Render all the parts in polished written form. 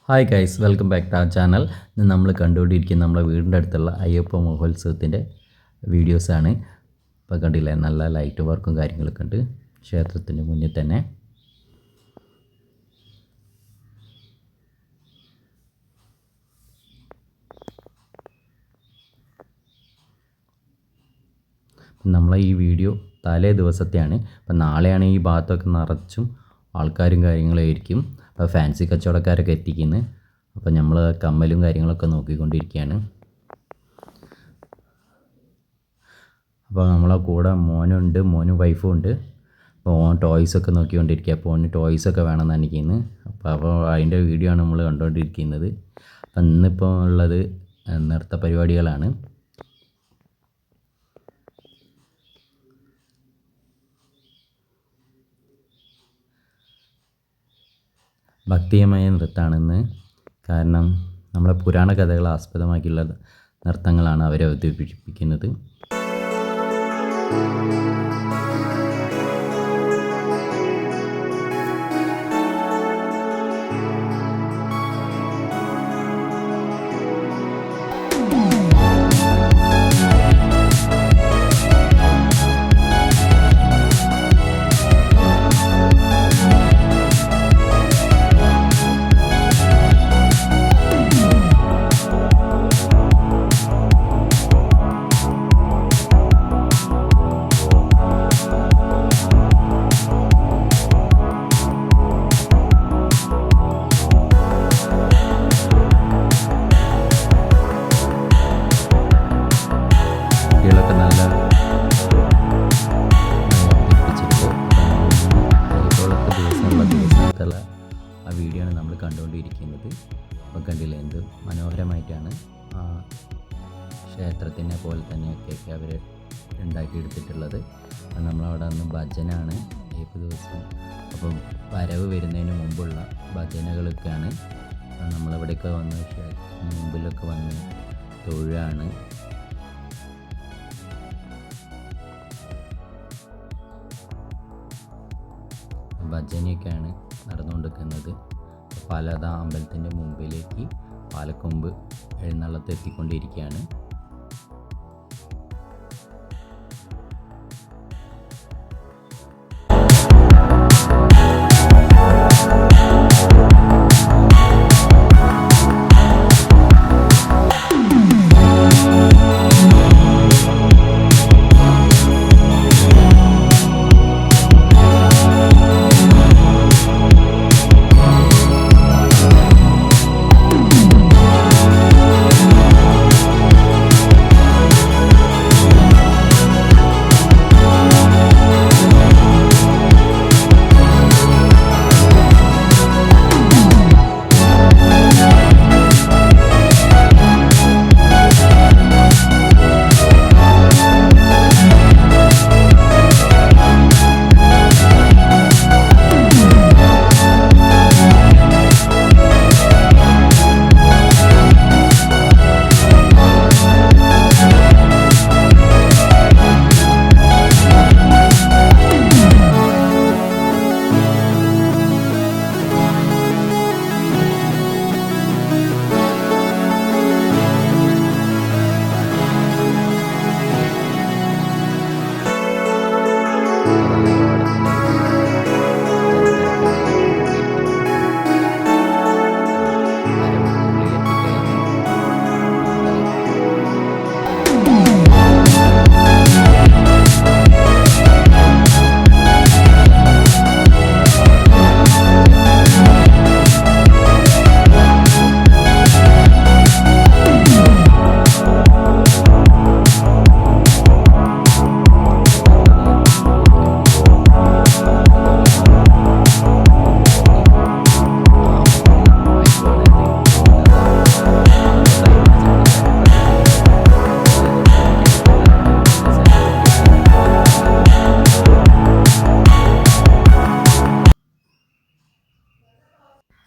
Hi guys, welcome back to our channel. ഇന്ന് നമ്മൾ കണ്ടുകൊണ്ടിരിക്കുന്ന നമ്മളെ വീടിൻ്റെ അടുത്തുള്ള അയ്യപ്പ മഹോത്സവത്തിൻ്റെ വീഡിയോസാണ്. ഇപ്പോൾ കണ്ടില്ലേ, നല്ല ലൈറ്റ് വർക്കും കാര്യങ്ങളൊക്കെ ഉണ്ട് ക്ഷേത്രത്തിൻ്റെ മുന്നിൽ തന്നെ. നമ്മളെ ഈ വീഡിയോ തലേ ദിവസത്തെയാണ്. അപ്പം നാളെയാണ് ഈ ഭാഗത്തൊക്കെ നിറച്ചും ആൾക്കാരും കാര്യങ്ങളായിരിക്കും. അപ്പോൾ ഫാൻസി കച്ചവടക്കാരൊക്കെ എത്തിക്കുന്നത്. അപ്പോൾ നമ്മൾ കമ്മലും കാര്യങ്ങളൊക്കെ നോക്കിക്കൊണ്ടിരിക്കുകയാണ്. അപ്പോൾ നമ്മളെ കൂടെ മോനും വൈഫും ഉണ്ട്. അപ്പോൾ ഓൻ ടോയ്സൊക്കെ നോക്കിക്കൊണ്ടിരിക്കുക. അപ്പോൾ ഓന് ടോയ്സൊക്കെ വേണമെന്നാണ് എനിക്കിന്ന്. അപ്പോൾ അതിൻ്റെ വീഡിയോ ആണ് നമ്മൾ കണ്ടുകൊണ്ടിരിക്കുന്നത്. അപ്പം ഇന്നിപ്പോൾ ഉള്ളത് നൃത്ത പരിപാടികളാണ്. ഭക്തിമയ നൃത്തമാണെന്ന്. കാരണം നമ്മളെ പുരാണ കഥകളെ ആസ്പദമാക്കിയുള്ള നൃത്തങ്ങളാണ് അവരെ അവതരിപ്പിക്കുന്നത്. കുട്ടികളൊക്കെ നല്ല ദിവസത്തുള്ള ആ വീഡിയോ ആണ് നമ്മൾ കണ്ടുകൊണ്ടിരിക്കുന്നത്. അപ്പോൾ കണ്ടില്ലേ, എന്ത് മനോഹരമായിട്ടാണ് ആ ക്ഷേത്രത്തിനെ പോലെ തന്നെയൊക്കെ അവർ ഉണ്ടാക്കിയെടുത്തിട്ടുള്ളത്. നമ്മളവിടെ നിന്ന് ഭജനാണ് ഏത് ദിവസം. അപ്പം വരവ് വരുന്നതിന് മുമ്പുള്ള ഭജനകളൊക്കെയാണ്. നമ്മളിവിടെയൊക്കെ വന്ന് ക്ഷേത്രത്തിന് മുമ്പിലൊക്കെ വന്ന് തൊഴുകയാണ്. ഭജനയൊക്കെയാണ് നടന്നുകൊണ്ടിരിക്കുന്നത്. പാലത അമ്പലത്തിൻ്റെ മുമ്പിലേക്ക് പാലക്കൊമ്പ് എഴുന്നള്ളത്ത് എത്തിക്കൊണ്ടിരിക്കുകയാണ്.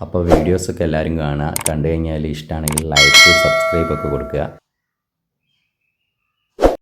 അപ്പോൾ വീഡിയോസൊക്കെ എല്ലാവരും കാണുക. കണ്ടു കഴിഞ്ഞാൽ ഇഷ്ടമാണെങ്കിൽ ലൈക്ക്, സബ്സ്ക്രൈബ് ഒക്കെ കൊടുക്കുക.